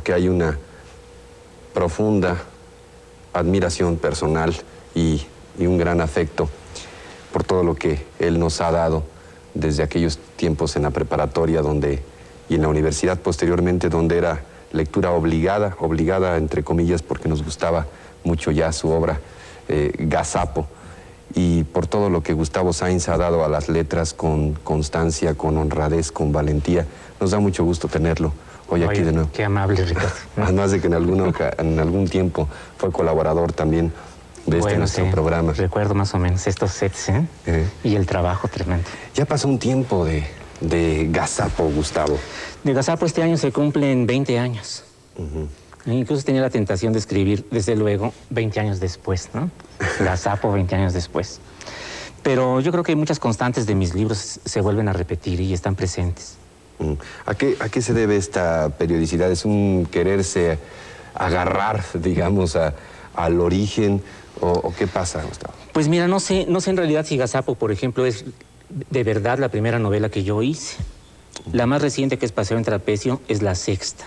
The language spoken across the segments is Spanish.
porque hay una profunda admiración personal y un gran afecto por todo lo que él nos ha dado desde aquellos tiempos en la preparatoria y en la universidad posteriormente, donde era lectura obligada entre comillas, porque nos gustaba mucho ya su obra, Gazapo, y por todo lo que Gustavo Sainz ha dado a las letras con constancia, con honradez, con valentía. Nos da mucho gusto tenerlo hoy aquí de nuevo. Qué amable, Ricardo. Además de que en algún tiempo fue colaborador también de nuestro programa. Recuerdo más o menos estos sets, y el trabajo tremendo. Ya pasó un tiempo de Gazapo, Gustavo. De Gazapo este año se cumplen 20 años. Incluso tenía la tentación de escribir, desde luego, 20 años después, ¿no? Gazapo 20 años después. Pero yo creo que muchas constantes de mis libros se vuelven a repetir y están presentes. ¿A qué se debe esta periodicidad? ¿Es un quererse agarrar, digamos, al origen? ¿O qué pasa, Gustavo? Pues mira, no sé en realidad si Gazapo, por ejemplo, es de verdad la primera novela que yo hice. La más reciente, que es Paseo en Trapecio, es la sexta.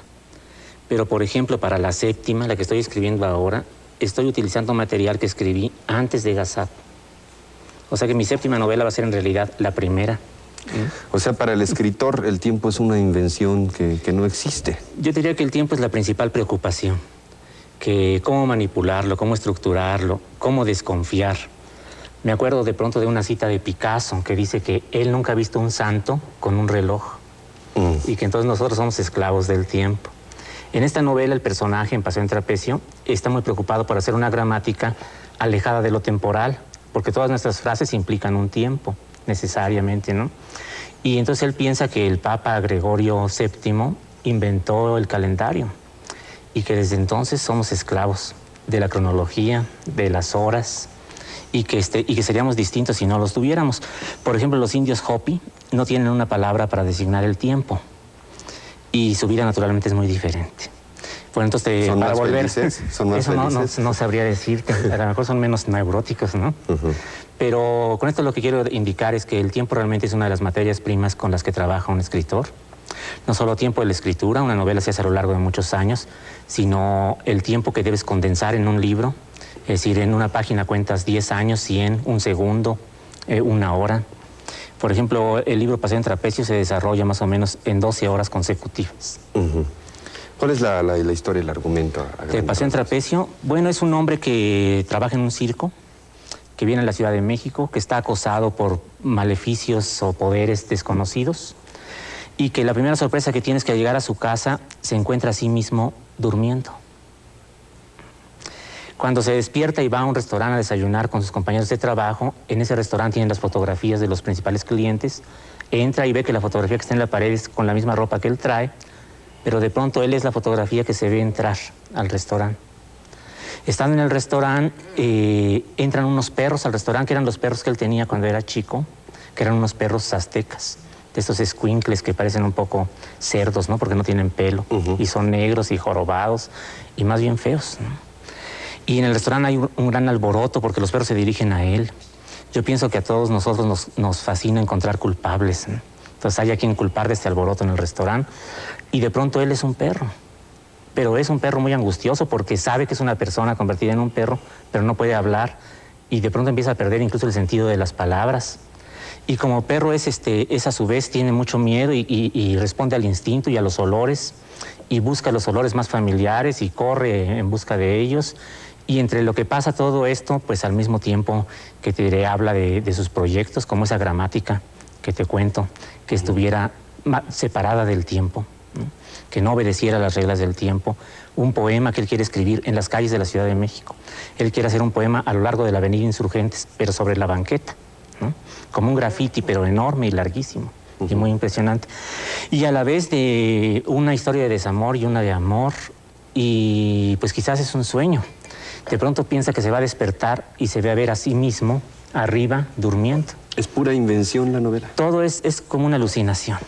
Pero, por ejemplo, para la séptima, la que estoy escribiendo ahora, estoy utilizando material que escribí antes de Gazapo. O sea que mi séptima novela va a ser en realidad la primera. O sea, para el escritor el tiempo es una invención que no existe. Yo diría que el tiempo es la principal preocupación. Que cómo manipularlo, cómo estructurarlo, cómo desconfiar. Me acuerdo de pronto de una cita de Picasso que dice que él nunca ha visto un santo con un reloj. Y que entonces nosotros somos esclavos del tiempo. En esta novela el personaje, en Paseo en Trapecio, está muy preocupado por hacer una gramática alejada de lo temporal, porque todas nuestras frases implican un tiempo, necesariamente, ¿no? Y entonces él piensa que el Papa Gregorio VII inventó el calendario y que desde entonces somos esclavos de la cronología, de las horas, y que seríamos distintos si no los tuviéramos. Por ejemplo, los indios Hopi no tienen una palabra para designar el tiempo. Y su vida naturalmente es muy diferente. Bueno, entonces, ¿Son para más volver, felices? ¿Son más eso felices? No sabría decirte. A lo mejor son menos neuróticos, ¿no? Pero con esto lo que quiero indicar es que el tiempo realmente es una de las materias primas con las que trabaja un escritor. No solo tiempo de la escritura, una novela se hace a lo largo de muchos años, sino el tiempo que debes condensar en un libro. Es decir, en una página cuentas 10 años, 100, un segundo, una hora. Por ejemplo, el libro Paseo en Trapecio se desarrolla más o menos en 12 horas consecutivas. ¿Cuál es la historia, el argumento? De Paseo en Trapecio, bueno, es un hombre que trabaja en un circo, que viene a la Ciudad de México, que está acosado por maleficios o poderes desconocidos, y que la primera sorpresa que tiene es que al llegar a su casa se encuentra a sí mismo durmiendo. Cuando se despierta y va a un restaurante a desayunar con sus compañeros de trabajo, en ese restaurante tienen las fotografías de los principales clientes, entra y ve que la fotografía que está en la pared es con la misma ropa que él trae, pero de pronto él es la fotografía que se ve entrar al restaurante. Estando en el restaurante, entran unos perros al restaurante, que eran los perros que él tenía cuando era chico, que eran unos perros aztecas, de estos escuincles que parecen un poco cerdos, ¿no? Porque no tienen pelo, y son negros y jorobados, y más bien feos, ¿no? Y en el restaurante hay un gran alboroto porque los perros se dirigen a él. Yo pienso que a todos nosotros nos fascina encontrar culpables, ¿no? Entonces hay a quien culpar de este alboroto en el restaurante. Y de pronto él es un perro. Pero es un perro muy angustioso porque sabe que es una persona convertida en un perro, pero no puede hablar. Y de pronto empieza a perder incluso el sentido de las palabras. Y como perro es a su vez tiene mucho miedo y responde al instinto y a los olores. Y busca los olores más familiares y corre en busca de ellos. Y entre lo que pasa todo esto, pues al mismo tiempo que te habla de sus proyectos, como esa gramática que te cuento, que estuviera separada del tiempo, ¿no? Que no obedeciera las reglas del tiempo. Un poema que él quiere escribir en las calles de la Ciudad de México. Él quiere hacer un poema a lo largo de la Avenida Insurgentes, pero sobre la banqueta, ¿no? Como un grafiti, pero enorme y larguísimo. Y muy impresionante. Y a la vez de una historia de desamor y una de amor, y pues quizás es un sueño. De pronto piensa que se va a despertar y se ve a ver a sí mismo arriba, durmiendo. ¿Es pura invención la novela? Todo es como una alucinación.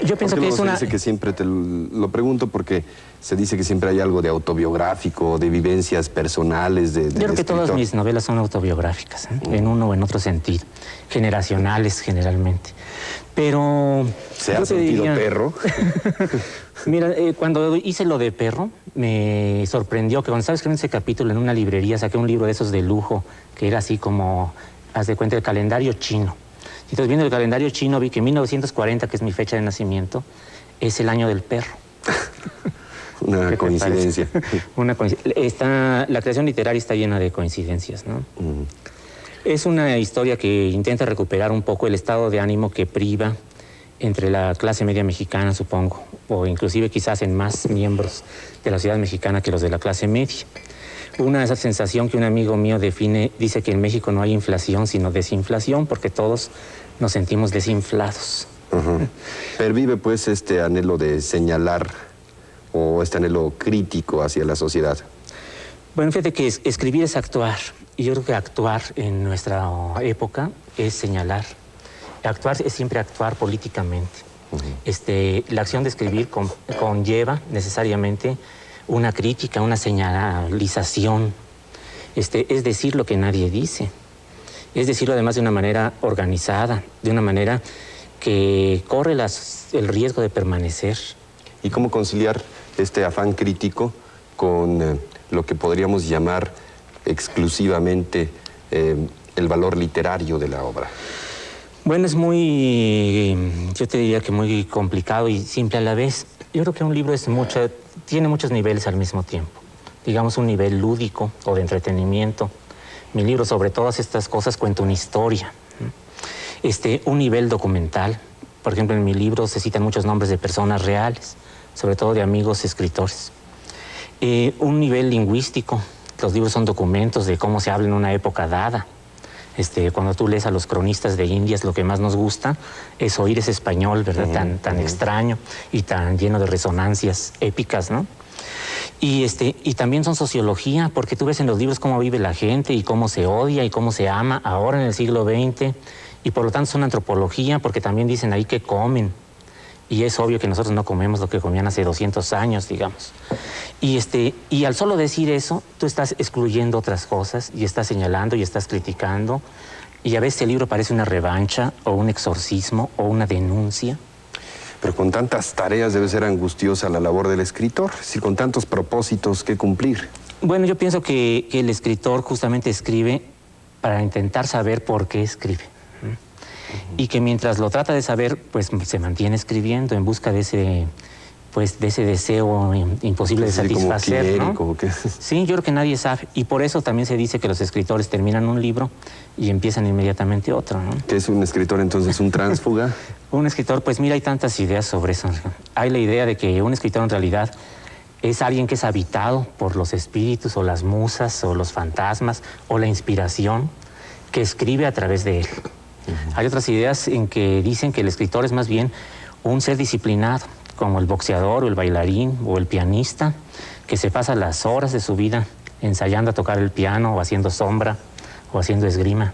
Yo pienso que es una... Dice que siempre te lo pregunto porque se dice que siempre hay algo de autobiográfico, de vivencias personales, Yo creo que todas mis novelas son autobiográficas, en uno o en otro sentido. Generacionales, generalmente. Pero... ¿Se ha sentido perro? Mira, cuando hice lo de perro, me sorprendió que cuando estaba escribiendo ese capítulo en una librería, saqué un libro de esos de lujo, que era así como, haz de cuenta, el calendario chino. Y entonces, viendo el calendario chino, vi que 1940, que es mi fecha de nacimiento, es el año del perro. Una coincidencia. Una coincidencia. La creación literaria está llena de coincidencias, ¿no? Es una historia que intenta recuperar un poco el estado de ánimo que priva entre la clase media mexicana, supongo, o inclusive quizás en más miembros de la sociedad mexicana que los de la clase media. Esa sensación que un amigo mío dice que en México no hay inflación, sino desinflación, porque todos nos sentimos desinflados. Pervive, pues, este anhelo de señalar o este anhelo crítico hacia la sociedad. Bueno, fíjate que escribir es actuar, y yo creo que actuar en nuestra época es señalar. Actuar es siempre actuar políticamente. La acción de escribir conlleva necesariamente una crítica, una señalización. Es decir lo que nadie dice. Es decirlo además de una manera organizada, de una manera que corre el riesgo de permanecer. ¿Y cómo conciliar este afán crítico con lo que podríamos llamar exclusivamente el valor literario de la obra? Bueno, es yo te diría que muy complicado y simple a la vez. Yo creo que un libro tiene muchos niveles al mismo tiempo. Digamos, un nivel lúdico o de entretenimiento. Mi libro, sobre todas estas cosas, cuenta una historia. Un nivel documental. Por ejemplo, en mi libro se citan muchos nombres de personas reales, sobre todo de amigos escritores. Un nivel lingüístico. Los libros son documentos de cómo se habla en una época dada. Cuando tú lees a los cronistas de Indias, lo que más nos gusta es oír ese español, ¿verdad? Tan extraño y tan lleno de resonancias épicas, ¿no? Y también son sociología, porque tú ves en los libros cómo vive la gente y cómo se odia y cómo se ama ahora en el siglo XX. Y por lo tanto son antropología, porque también dicen ahí que comen. Y es obvio que nosotros no comemos lo que comían hace 200 años, digamos. Y al solo decir eso, tú estás excluyendo otras cosas y estás señalando y estás criticando. Y a veces el libro parece una revancha o un exorcismo o una denuncia. Pero con tantas tareas debe ser angustiosa la labor del escritor, si con tantos propósitos que cumplir. Bueno, yo pienso que el escritor justamente escribe para intentar saber por qué escribe. Y que mientras lo trata de saber, pues se mantiene escribiendo en busca de ese deseo imposible de satisfacer, ¿no? Sí, yo creo que nadie sabe. Y por eso también se dice que los escritores terminan un libro y empiezan inmediatamente otro, ¿no? ¿Qué es un escritor entonces? ¿Un tránsfuga? Un escritor, pues mira, hay tantas ideas sobre eso. Hay la idea de que un escritor en realidad es alguien que es habitado por los espíritus o las musas o los fantasmas o la inspiración que escribe a través de él. Hay otras ideas en que dicen que el escritor es más bien un ser disciplinado, como el boxeador o el bailarín o el pianista, que se pasa las horas de su vida ensayando a tocar el piano o haciendo sombra o haciendo esgrima.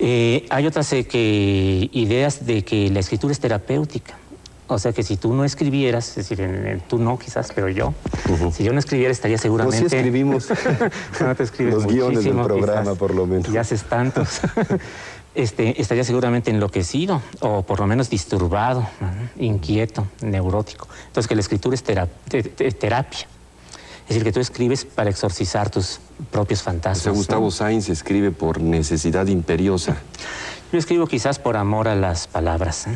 Hay otras ideas de que la escritura es terapéutica. O sea que si tú no escribieras, es decir, tú no quizás, pero yo, si yo no escribiera estaría seguramente... No, sí escribimos no te escribes los guiones del programa, quizás, por lo menos. Y haces tantos. Estaría seguramente enloquecido o por lo menos disturbado, inquieto, neurótico. Entonces que la escritura es terapia. Es decir, que tú escribes para exorcizar tus propios fantasmas. O sea, Gustavo Sáenz escribe por necesidad imperiosa. Yo escribo quizás por amor a las palabras,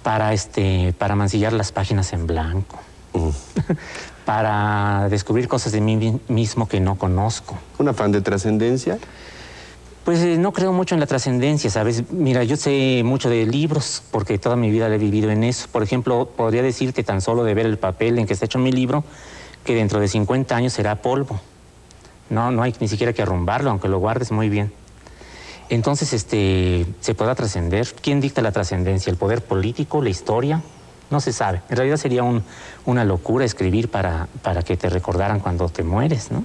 para mancillar las páginas en blanco, para descubrir cosas de mí mismo que no conozco. ¿Un afán de trascendencia? Pues no creo mucho en la trascendencia, ¿sabes? Mira, yo sé mucho de libros porque toda mi vida la he vivido en eso. Por ejemplo, podría decirte tan solo de ver el papel en que está hecho mi libro que dentro de 50 años será polvo. No hay ni siquiera que arrumbarlo, aunque lo guardes muy bien. Entonces, se podrá trascender. ¿Quién dicta la trascendencia? ¿El poder político? ¿La historia? No se sabe. En realidad sería una locura escribir para que te recordaran cuando te mueres, ¿no?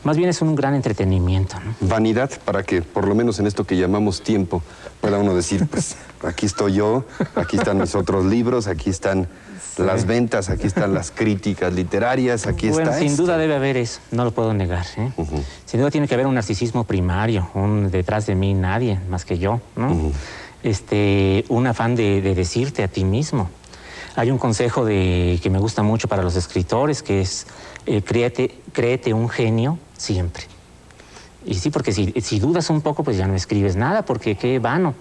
Más bien es un gran entretenimiento, ¿no? Vanidad, para que por lo menos en esto que llamamos tiempo pueda uno decir, pues aquí estoy yo, aquí están mis otros libros, aquí están las ventas, aquí están las críticas literarias, aquí está sin duda debe haber eso, no lo puedo negar, ¿eh? Sin duda tiene que haber un narcisismo primario, detrás de mí nadie más que yo, ¿no? Un afán de decirte a ti mismo. Hay un consejo que me gusta mucho para los escritores, que es créete un genio siempre. Y sí, porque si dudas un poco, pues ya no escribes nada, porque qué vano.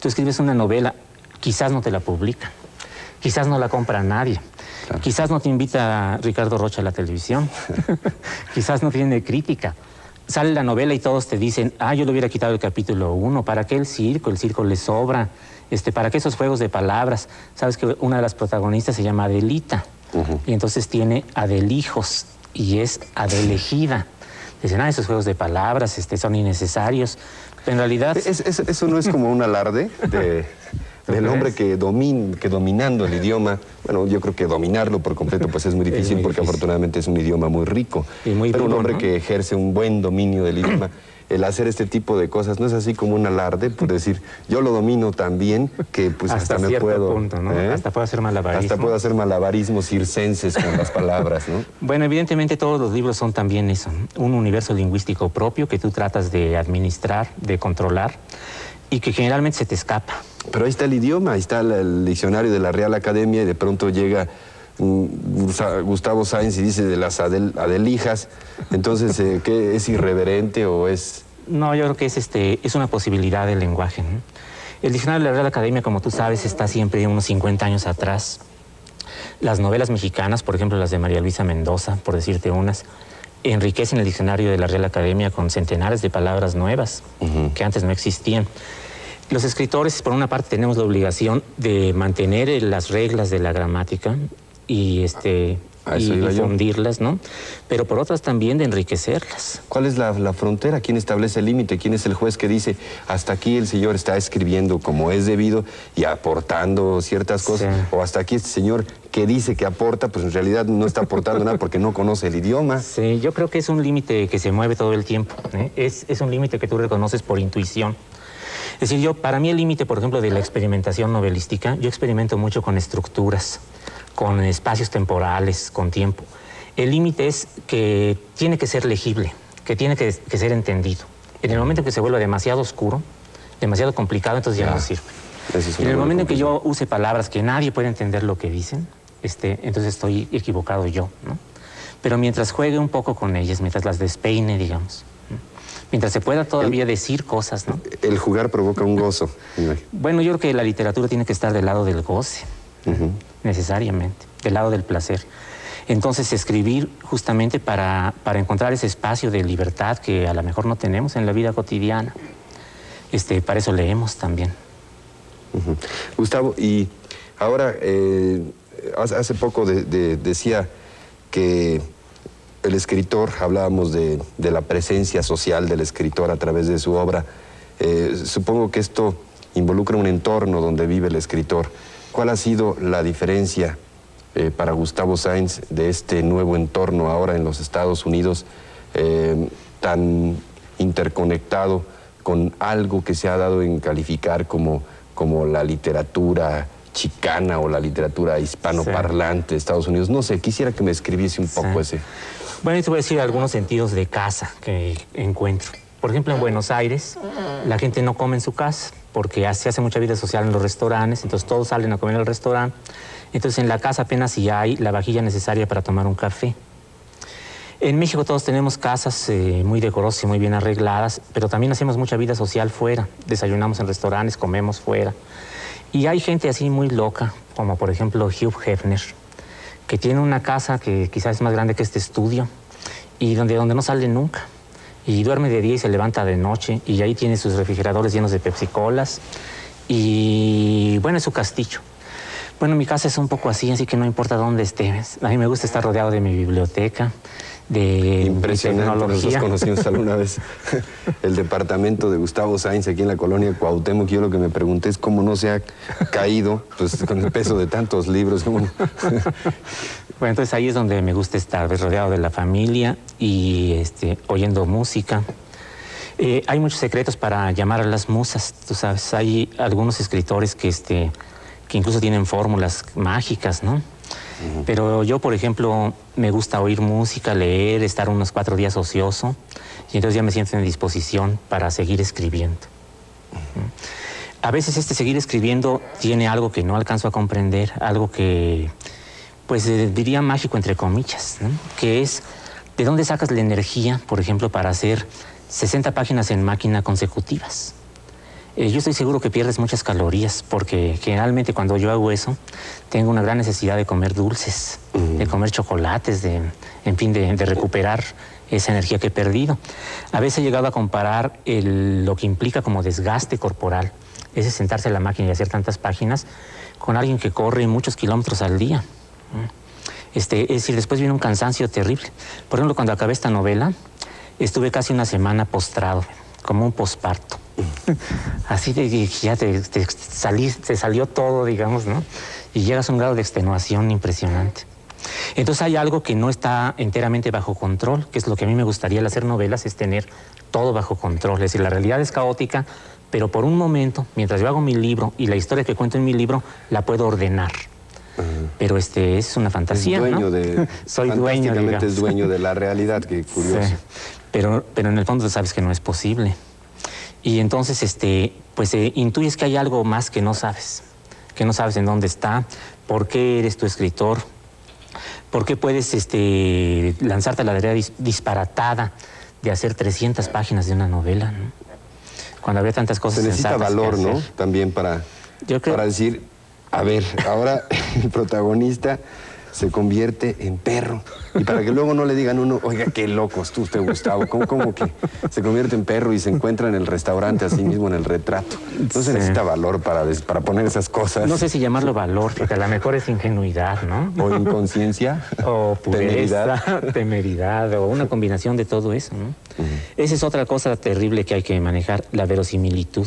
Tú escribes una novela, quizás no te la publican, quizás no la compra nadie, claro. Quizás no te invita Ricardo Rocha a la televisión, quizás no tiene crítica. Sale la novela y todos te dicen, yo le hubiera quitado el capítulo 1, ¿para qué el circo le sobra? ¿Para qué esos juegos de palabras? Sabes que una de las protagonistas se llama Adelita, y entonces tiene Adelijos, y es Adelejida. Dicen, esos juegos de palabras son innecesarios. Pero en realidad... ¿Eso no es como un alarde del hombre que dominando el idioma? Bueno, yo creo que dominarlo por completo pues es muy difícil, porque afortunadamente es un idioma muy rico. Y muy pero duro, un hombre, ¿no?, que ejerce un buen dominio del idioma, el hacer este tipo de cosas, ¿no es así como un alarde? Por decir, yo lo domino tan bien que pues hasta me puedo... punto, ¿no? Hasta puedo hacer malabarismo. Hasta puedo hacer malabarismos circenses con las palabras, ¿no? Bueno, evidentemente todos los libros son también eso, un universo lingüístico propio que tú tratas de administrar, de controlar, y que generalmente se te escapa. Pero ahí está el idioma, ahí está el diccionario de la Real Academia, y de pronto llega Gustavo Sáenz y dice de las adelijas. Entonces, ¿qué es irreverente o es...? No, yo creo que es una posibilidad del lenguaje, ¿no? El diccionario de la Real Academia, como tú sabes, está siempre unos 50 años atrás. Las novelas mexicanas, por ejemplo, las de María Luisa Mendoza, por decirte unas, enriquecen el diccionario de la Real Academia con centenares de palabras nuevas que antes no existían. Los escritores, por una parte, tenemos la obligación de mantener las reglas de la gramática y difundirlas, ¿no? Pero por otras también de enriquecerlas. ¿Cuál es la frontera? ¿Quién establece el límite? ¿Quién es el juez que dice hasta aquí el señor está escribiendo como es debido y aportando ciertas cosas? Sí. O hasta aquí este señor que dice que aporta, pues en realidad no está aportando nada porque no conoce el idioma. Sí, yo creo que es un límite que se mueve todo el tiempo, ¿eh? Es un límite que tú reconoces por intuición. Es decir, para mí el límite, por ejemplo, de la experimentación novelística, yo experimento mucho con estructuras, con espacios temporales, con tiempo. El límite es que tiene que ser legible, que tiene que ser entendido. En el momento en que se vuelva demasiado oscuro, demasiado complicado, entonces ya no sirve. En el momento en que yo use palabras que nadie puede entender lo que dicen, entonces estoy equivocado yo, ¿no? Pero mientras juegue un poco con ellas, mientras las despeine, digamos, mientras se pueda todavía decir cosas, ¿no? El jugar provoca un gozo. Bueno, yo creo que la literatura tiene que estar del lado del goce, necesariamente, del lado del placer. Entonces, escribir justamente para encontrar ese espacio de libertad que a lo mejor no tenemos en la vida cotidiana. Para eso leemos también. Gustavo, y ahora, hace poco decía que el escritor, hablábamos de la presencia social del escritor a través de su obra. Supongo que esto involucra un entorno donde vive el escritor. ¿Cuál ha sido la diferencia para Gustavo Sáenz de este nuevo entorno ahora en los Estados Unidos, tan interconectado con algo que se ha dado en calificar como la literatura chicana o la literatura hispanoparlante de Estados Unidos? No sé, quisiera que me escribiese un poco ese... Bueno, yo te voy a decir algunos sentidos de casa que encuentro. Por ejemplo, en Buenos Aires, la gente no come en su casa porque se hace mucha vida social en los restaurantes, entonces todos salen a comer al restaurante. Entonces en la casa apenas si hay la vajilla necesaria para tomar un café. En México todos tenemos casas muy decorosas y muy bien arregladas, pero también hacemos mucha vida social fuera. Desayunamos en restaurantes, comemos fuera. Y hay gente así muy loca, como por ejemplo Hugh Hefner, que tiene una casa que quizás es más grande que este estudio y donde no sale nunca. Y duerme de día y se levanta de noche, y ahí tiene sus refrigeradores llenos de Pepsi-Colas. Y bueno, es su castillo. Bueno, mi casa es un poco así que no importa dónde estés. A mí me gusta estar rodeado de mi biblioteca, de impresionante. Nosotros conocimos alguna vez el departamento de Gustavo Sáenz aquí en la colonia Cuauhtémoc. Yo lo que me pregunté es cómo no se ha caído, pues con el peso de tantos libros. Bueno, entonces ahí es donde me gusta estar, rodeado de la familia y oyendo música. Hay muchos secretos para llamar a las musas, tú sabes. Hay algunos escritores que incluso tienen fórmulas mágicas, ¿no? Pero yo, por ejemplo, me gusta oír música, leer, estar unos 4 días ocioso, y entonces ya me siento en disposición para seguir escribiendo. a veces seguir escribiendo tiene algo que no alcanzo a comprender, algo que, pues diría mágico entre comillas, ¿no? Que es, ¿de dónde sacas la energía, por ejemplo, para hacer 60 páginas en máquina consecutivas? Yo estoy seguro que pierdes muchas calorías, porque generalmente cuando yo hago eso, tengo una gran necesidad de comer dulces, de comer chocolates, en fin, de recuperar esa energía que he perdido. A veces he llegado a comparar lo que implica como desgaste corporal, ese sentarse a la máquina y hacer tantas páginas, con alguien que corre muchos kilómetros al día. Es decir, después viene un cansancio terrible. Por ejemplo, cuando acabé esta novela, estuve casi una semana postrado, como un posparto. Así de que ya te salió todo, digamos, ¿no? Y llegas a un grado de extenuación impresionante. Entonces hay algo que no está enteramente bajo control, que es lo que a mí me gustaría al hacer novelas, es tener todo bajo control. Es decir, la realidad es caótica, pero por un momento, mientras yo hago mi libro y la historia que cuento en mi libro, la puedo ordenar. Pero es una fantasía, es dueño, ¿no? Soy dueño, digamos. Es dueño de la realidad, qué curioso. Sí, pero en el fondo sabes que no es posible. Y entonces, pues intuyes que hay algo más que no sabes en dónde está, por qué eres tu escritor, por qué puedes lanzarte a la tarea disparatada de hacer 300 páginas de una novela, ¿no? Cuando había tantas cosas. Se necesita valor, ¿no? También para decir, a ver, ahora el protagonista se convierte en perro. Y para que luego no le digan uno, oiga, qué loco es usted, Gustavo. ¿Cómo que se convierte en perro y se encuentra en el restaurante así mismo en el retrato? No se necesita valor para poner esas cosas. No sé si llamarlo valor, porque a lo mejor es ingenuidad, ¿no? O inconsciencia. O pureza, temeridad, o una combinación de todo eso, ¿no? Esa es otra cosa terrible que hay que manejar, la verosimilitud.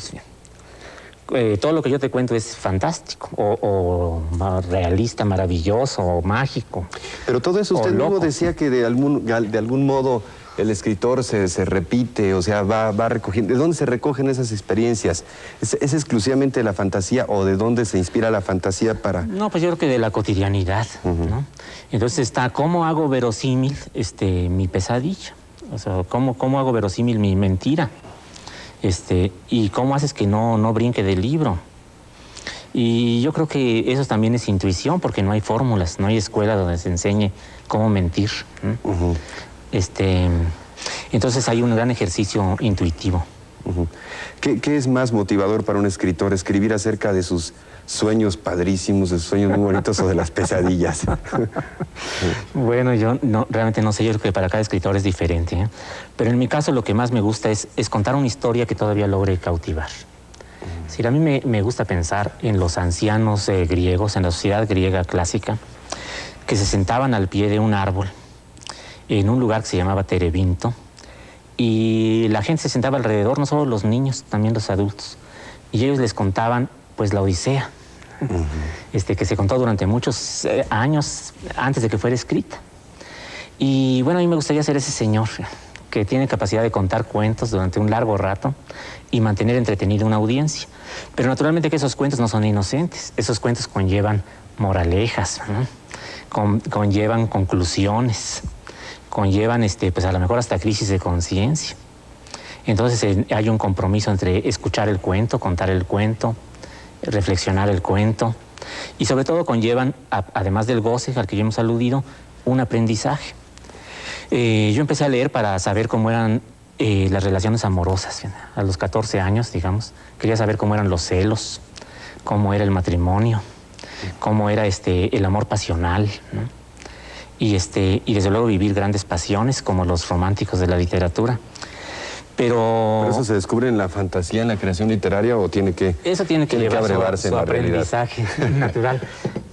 Todo lo que yo te cuento es fantástico, o realista, maravilloso, o mágico. Pero todo eso usted mismo decía que de algún modo el escritor se repite, o sea, va recogiendo. ¿De dónde se recogen esas experiencias? ¿Es exclusivamente de la fantasía o de dónde se inspira la fantasía para...? No, pues yo creo que de la cotidianidad, ¿no? Entonces está, ¿cómo hago verosímil mi pesadilla? O sea, ¿cómo hago verosímil mi mentira? Y cómo haces que no brinque del libro. Y yo creo que eso también es intuición, porque no hay fórmulas, no hay escuela donde se enseñe cómo mentir. Entonces hay un gran ejercicio intuitivo. ¿Qué es más motivador para un escritor? ¿Escribir acerca de sus sueños padrísimos, de sus sueños muy bonitos o de las pesadillas? Bueno, yo realmente no sé, yo creo que para cada escritor es diferente, ¿eh? Pero en mi caso lo que más me gusta es contar una historia que todavía logre cautivar. Es decir, a mí me gusta pensar en los ancianos griegos, en la sociedad griega clásica, que se sentaban al pie de un árbol en un lugar que se llamaba Terebinto, y la gente se sentaba alrededor, no solo los niños, también los adultos, y ellos les contaban pues la Odisea, que se contó durante muchos años antes de que fuera escrita. Y bueno, a mí me gustaría ser ese señor que tiene capacidad de contar cuentos durante un largo rato y mantener entretenida una audiencia. Pero naturalmente que esos cuentos no son inocentes, esos cuentos conllevan moralejas, ¿no? Conllevan conclusiones, conllevan pues a lo mejor hasta crisis de conciencia. Entonces hay un compromiso entre escuchar el cuento, contar el cuento, reflexionar el cuento, y sobre todo conllevan, además del goce al que ya hemos aludido, un aprendizaje. Yo empecé a leer para saber cómo eran las relaciones amorosas. A los 14 años, digamos, quería saber cómo eran los celos, cómo era el matrimonio, cómo era el amor pasional, ¿no? Y desde luego vivir grandes pasiones como los románticos de la literatura. Pero eso se descubre en la fantasía, en la creación literaria, o tiene que llevar abrevarse su en la aprendizaje natural.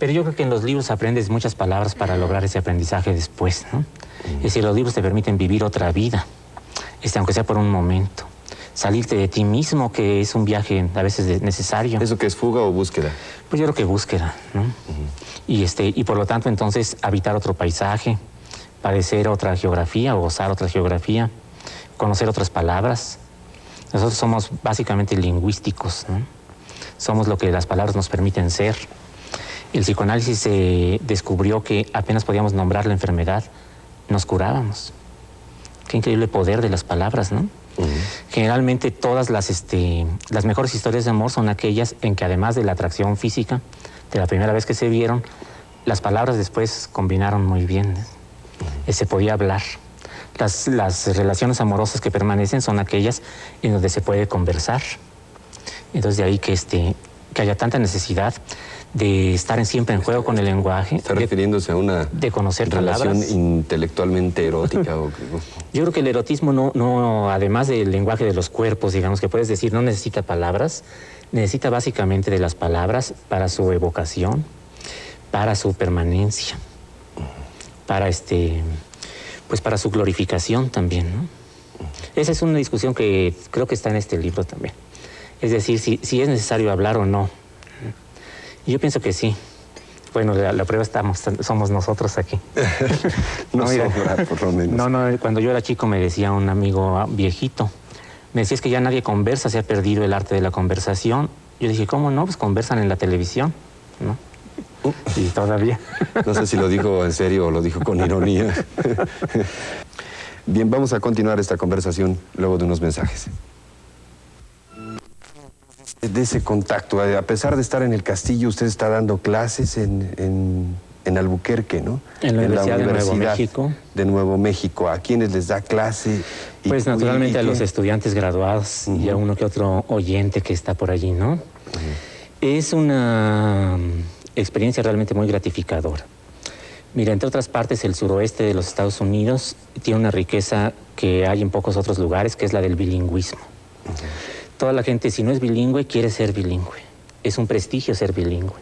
Pero yo creo que en los libros aprendes muchas palabras para lograr ese aprendizaje después, ¿no? Es decir, los libros te permiten vivir otra vida, aunque sea por un momento. Salirte de ti mismo, que es un viaje a veces necesario. ¿Eso que es fuga o búsqueda? Pues yo creo que búsqueda, ¿no? Y por lo tanto entonces habitar otro paisaje, padecer otra geografía o gozar otra geografía, conocer otras palabras. Nosotros somos básicamente lingüísticos, ¿no? Somos lo que las palabras nos permiten ser. El psicoanálisis descubrió que apenas podíamos nombrar la enfermedad, nos curábamos. Qué increíble poder de las palabras, ¿no? Generalmente todas las mejores historias de amor son aquellas en que además de la atracción física, de la primera vez que se vieron, las palabras después combinaron muy bien. Se podía hablar. Las relaciones amorosas que permanecen son aquellas en donde se puede conversar. Entonces de ahí que haya tanta necesidad de estar siempre en juego con el lenguaje. ¿Está refiriéndose a una de conocer relación palabras intelectualmente erótica? Yo creo que el erotismo no, además del lenguaje de los cuerpos, digamos, que puedes decir, no necesita palabras, necesita básicamente de las palabras para su evocación, para su permanencia, para pues para su glorificación también, ¿no? Esa es una discusión que creo que está en este libro también. Es decir, si es necesario hablar o no. Yo pienso que sí. Bueno, la prueba somos nosotros aquí. No, mira, por lo menos. No, cuando yo era chico me decía un amigo viejito, me decía, es que ya nadie conversa, se ha perdido el arte de la conversación. Yo dije, ¿cómo no? Pues conversan en la televisión, ¿no? Y todavía. No sé si lo dijo en serio o lo dijo con ironía. Bien, vamos a continuar esta conversación luego de unos mensajes. De ese contacto, a pesar de estar en el castillo, usted está dando clases en Albuquerque, ¿no? En la Universidad de Nuevo México. De Nuevo México. ¿A quiénes les da clase? Pues naturalmente a los estudiantes graduados y a uno que otro oyente que está por allí, ¿no? Es una experiencia realmente muy gratificadora. Mira, entre otras partes, el suroeste de los Estados Unidos tiene una riqueza que hay en pocos otros lugares, que es la del bilingüismo. Toda la gente, si no es bilingüe, quiere ser bilingüe. Es un prestigio ser bilingüe.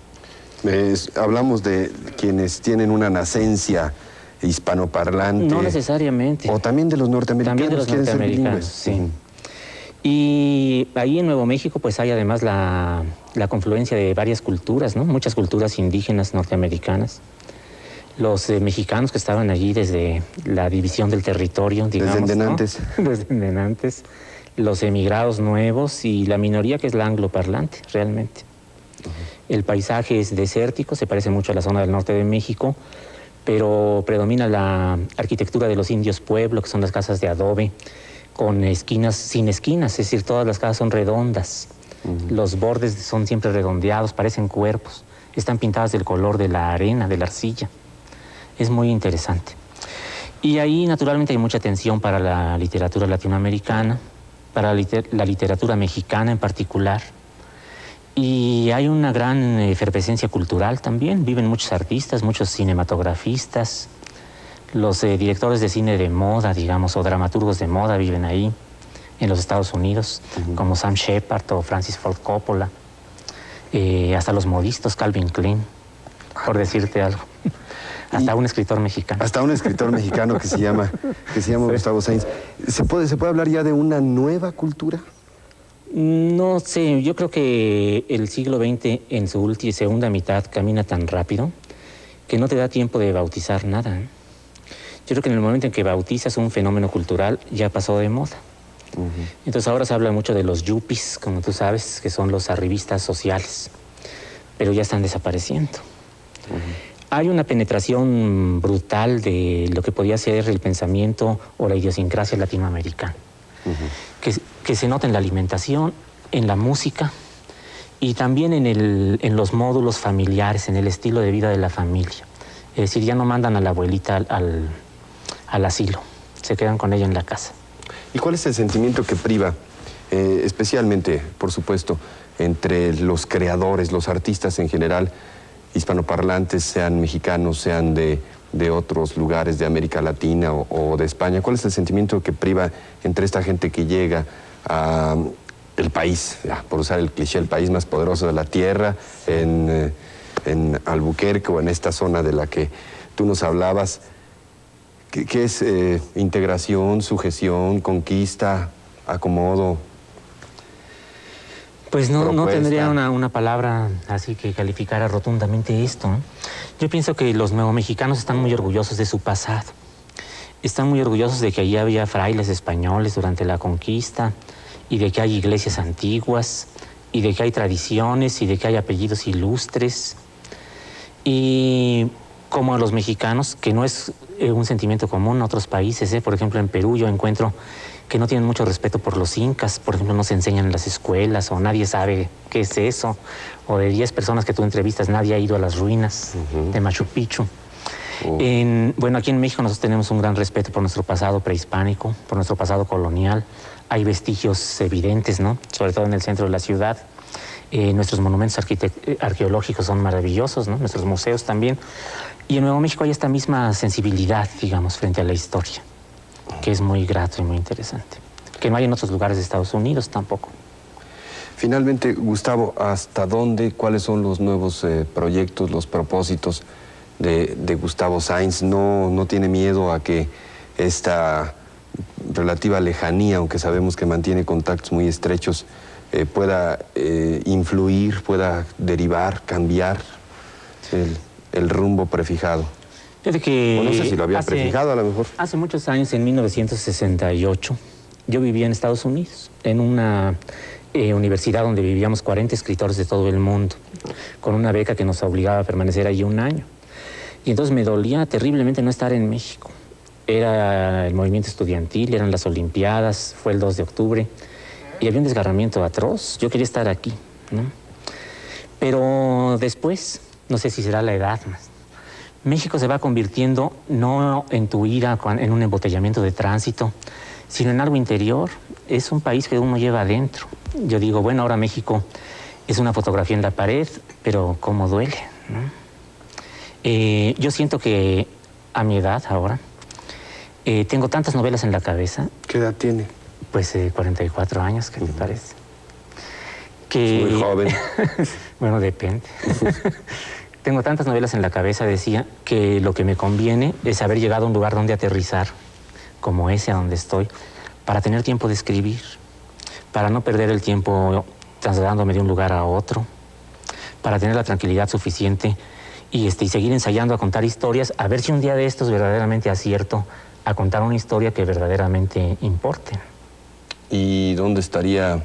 Hablamos de quienes tienen una nacencia hispanoparlante. No necesariamente. O también de los norteamericanos. También de los norteamericanos, sí. Y ahí en Nuevo México, pues hay además la confluencia de varias culturas, ¿no? Muchas culturas indígenas norteamericanas. Los mexicanos que estaban allí desde la división del territorio, digamos, desde antes. ¿no? Desde antes. Los emigrados nuevos y la minoría que es la angloparlante, realmente. El paisaje es desértico, se parece mucho a la zona del norte de México, pero predomina la arquitectura de los indios pueblo, que son las casas de adobe, con esquinas sin esquinas, es decir, todas las casas son redondas. Los bordes son siempre redondeados, parecen cuerpos. Están pintadas del color de la arena, de la arcilla. Es muy interesante. Y ahí, naturalmente, hay mucha atención para la literatura latinoamericana, para la literatura mexicana en particular. Y hay una gran efervescencia cultural también. Viven muchos artistas, muchos cinematografistas. Los directores de cine de moda, digamos, o dramaturgos de moda viven ahí, en los Estados Unidos, como Sam Shepard o Francis Ford Coppola. Hasta los modistas, Calvin Klein, por decirte algo. Hasta un escritor mexicano. Hasta un escritor mexicano que se llama sí. Gustavo Sainz. ¿Se puede hablar ya de una nueva cultura? No sé, yo creo que el siglo XX en su segunda mitad camina tan rápido que no te da tiempo de bautizar nada. Yo creo que en el momento en que bautizas un fenómeno cultural ya pasó de moda. Entonces ahora se habla mucho de los yuppies, como tú sabes, que son los arribistas sociales, pero ya están desapareciendo. Hay una penetración brutal de lo que podía ser el pensamiento o la idiosincrasia latinoamericana, que se nota en la alimentación, en la música y también en los módulos familiares, en el estilo de vida de la familia. Es decir, ya no mandan a la abuelita al asilo, se quedan con ella en la casa. ¿Y cuál es el sentimiento que priva, especialmente, por supuesto, entre los creadores, los artistas en general, hispanoparlantes, sean mexicanos, sean de otros lugares de América Latina o de España? ¿Cuál es el sentimiento que priva entre esta gente que llega a el país, por usar el cliché, el país más poderoso de la tierra, en Albuquerque o en esta zona de la que tú nos hablabas? ¿Qué es integración, sujeción, conquista, acomodo? Pues no tendría una palabra así que calificara rotundamente esto, ¿no? Yo pienso que los neomexicanos están muy orgullosos de su pasado. Están muy orgullosos de que allí había frailes españoles durante la conquista y de que hay iglesias antiguas y de que hay tradiciones y de que hay apellidos ilustres. Y como a los mexicanos, que no es un sentimiento común en otros países. Por ejemplo, en Perú yo encuentro que no tienen mucho respeto por los incas. Por ejemplo, no se enseñan en las escuelas o nadie sabe qué es eso. O de 10 personas que tú entrevistas, nadie ha ido a las ruinas de Machu Picchu. Bueno, aquí en México nosotros tenemos un gran respeto por nuestro pasado prehispánico, por nuestro pasado colonial. Hay vestigios evidentes, ¿no? Sobre todo en el centro de la ciudad. Nuestros monumentos arqueológicos son maravillosos, ¿no? Nuestros museos también. Y en Nuevo México hay esta misma sensibilidad, digamos, frente a la historia, que es muy grato y muy interesante. Que no hay en otros lugares de Estados Unidos tampoco. Finalmente, Gustavo, ¿hasta dónde, cuáles son los nuevos proyectos, los propósitos de Gustavo Sáenz? ¿No tiene miedo a que esta relativa lejanía, aunque sabemos que mantiene contactos muy estrechos, pueda influir, pueda derivar, cambiar el rumbo prefijado? Que no sé si lo había prefijado a lo mejor. Hace muchos años, en 1968, yo vivía en Estados Unidos, en una universidad donde vivíamos 40 escritores de todo el mundo, con una beca que nos obligaba a permanecer allí un año. Y entonces me dolía terriblemente no estar en México. Era el movimiento estudiantil, eran las Olimpiadas, fue el 2 de octubre, y había un desgarramiento atroz. Yo quería estar aquí, ¿no? Pero después, no sé si será la edad, México se va convirtiendo no en tu ira, en un embotellamiento de tránsito, sino en algo interior. Es un país que uno lleva adentro. Yo digo, bueno, ahora México es una fotografía en la pared, pero cómo duele, ¿no? Yo siento que a mi edad ahora, tengo tantas novelas en la cabeza. ¿Qué edad tiene? Pues 44 años, ¿qué te parece? Es muy joven. Bueno, depende. Tengo tantas novelas en la cabeza, decía, que lo que me conviene es haber llegado a un lugar donde aterrizar, como ese a donde estoy, para tener tiempo de escribir, para no perder el tiempo trasladándome de un lugar a otro, para tener la tranquilidad suficiente y seguir ensayando a contar historias, a ver si un día de estos verdaderamente acierto a contar una historia que verdaderamente importe. ¿Y dónde estaría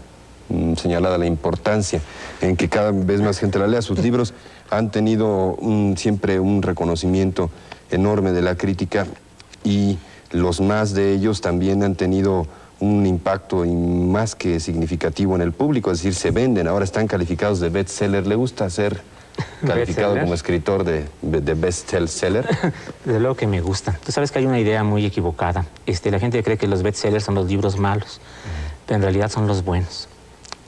señalada la importancia en que cada vez más gente la lea? Sus libros han tenido siempre un reconocimiento enorme de la crítica y los más de ellos también han tenido un impacto más que significativo en el público, es decir, se venden, ahora están calificados de bestseller. ¿Le gusta ser calificado como escritor de bestseller? Desde luego que me gusta. Tú sabes que hay una idea muy equivocada. La gente cree que los bestsellers son los libros malos, pero en realidad son los buenos.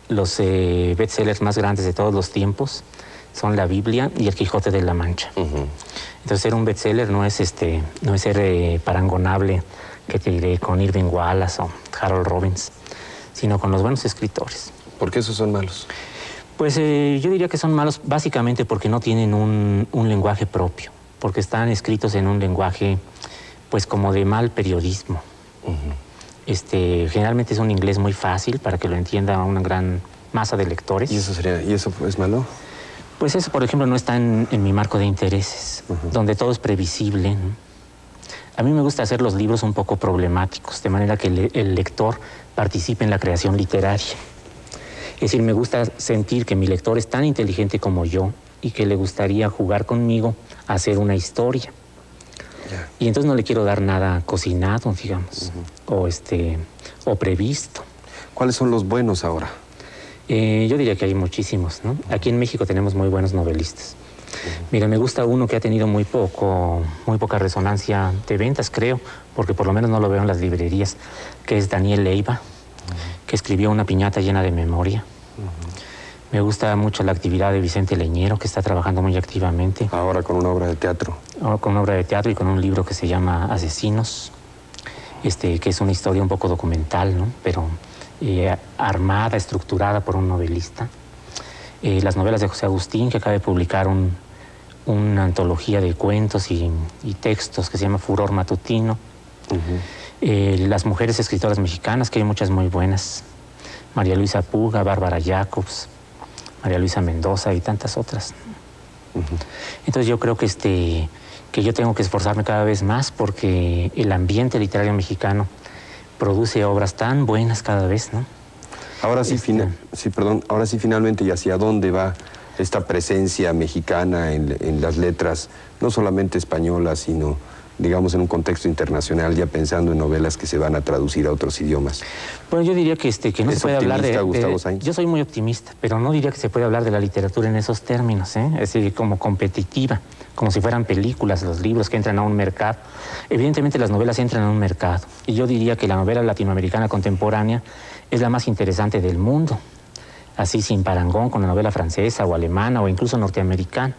Los bestsellers más grandes de todos los tiempos son la Biblia y el Quijote de la Mancha. Entonces, ser un bestseller no es ser parangonable, que te diré, con Irving Wallace o Harold Robbins, sino con los buenos escritores. ¿Por qué esos son malos? Pues yo diría que son malos básicamente porque no tienen un lenguaje propio, porque están escritos en un lenguaje, pues, como de mal periodismo. Generalmente es un inglés muy fácil para que lo entienda una gran masa de lectores. ¿Y eso es malo? Pues eso, por ejemplo, no está en mi marco de intereses, donde todo es previsible, ¿no? A mí me gusta hacer los libros un poco problemáticos, de manera que el lector participe en la creación literaria. Es decir, me gusta sentir que mi lector es tan inteligente como yo y que le gustaría jugar conmigo a hacer una historia. Y entonces no le quiero dar nada cocinado, digamos, o previsto. ¿Cuáles son los buenos ahora? Yo diría que hay muchísimos, ¿no? Aquí en México tenemos muy buenos novelistas. Mira, me gusta uno que ha tenido muy poca resonancia de ventas, creo, porque por lo menos no lo veo en las librerías, que es Daniel Leiva, que escribió Una piñata llena de memoria. Me gusta mucho la actividad de Vicente Leñero, que está trabajando muy activamente. Ahora con una obra de teatro. Ahora con una obra de teatro y con un libro que se llama Asesinos, que es una historia un poco documental, ¿no? Pero armada, estructurada por un novelista. Las novelas de José Agustín, que acaba de publicar una antología de cuentos y textos que se llama Furor Matutino. Las mujeres escritoras mexicanas, que hay muchas muy buenas. María Luisa Puga, Bárbara Jacobs, María Luisa Mendoza y tantas otras. Entonces yo creo que yo tengo que esforzarme cada vez más porque el ambiente literario mexicano produce obras tan buenas cada vez, ¿no? Ahora sí, ahora sí finalmente, ¿y hacia dónde va esta presencia mexicana en las letras, no solamente españolas, sino, digamos, en un contexto internacional, ya pensando en novelas que se van a traducir a otros idiomas? Bueno, yo diría que no se puede hablar de... Gustavo Sáenz? Yo soy muy optimista, pero no diría que se puede hablar de la literatura en esos términos, ¿eh? Es decir, como competitiva, como si fueran películas, los libros que entran a un mercado. Evidentemente las novelas entran a un mercado, y yo diría que la novela latinoamericana contemporánea es la más interesante del mundo, así sin parangón con la novela francesa o alemana o incluso norteamericana.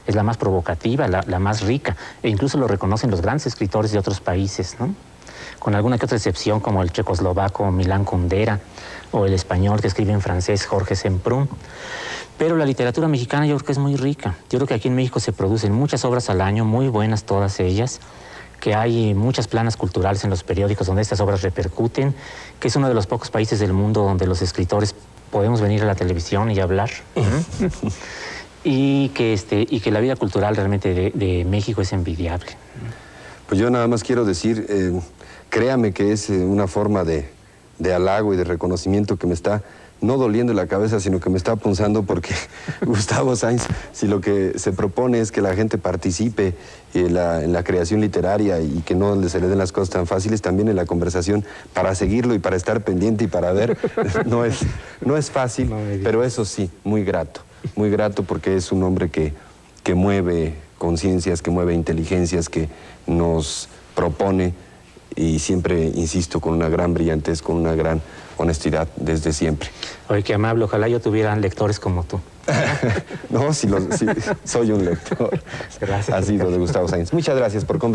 Es la más provocativa, la más rica, e incluso lo reconocen los grandes escritores de otros países, ¿no? Con alguna que otra excepción, como el checoslovaco Milán Kundera, o el español que escribe en francés Jorge Semprún. Pero la literatura mexicana yo creo que es muy rica. Yo creo que aquí en México se producen muchas obras al año, muy buenas todas ellas, que hay muchas planas culturales en los periódicos donde estas obras repercuten, que es uno de los pocos países del mundo donde los escritores podemos venir a la televisión y hablar. Y que la vida cultural realmente de México es envidiable. Pues yo nada más quiero decir, créame que es una forma de halago y de reconocimiento que me está no doliendo la cabeza, sino que me está punzando, porque Gustavo Sáenz, si lo que se propone es que la gente participe en la creación literaria y que no se le den las cosas tan fáciles, también en la conversación, para seguirlo y para estar pendiente y para ver, no es fácil, pero eso sí, muy grato porque es un hombre que mueve conciencias, que mueve inteligencias, que nos propone, y siempre, insisto, con una gran brillantez, con una gran honestidad desde siempre. Oye, qué amable, ojalá yo tuviera lectores como tú. No, sí, soy un lector. Gracias. Ha sido de Gustavo Sáenz. Muchas gracias por conversar.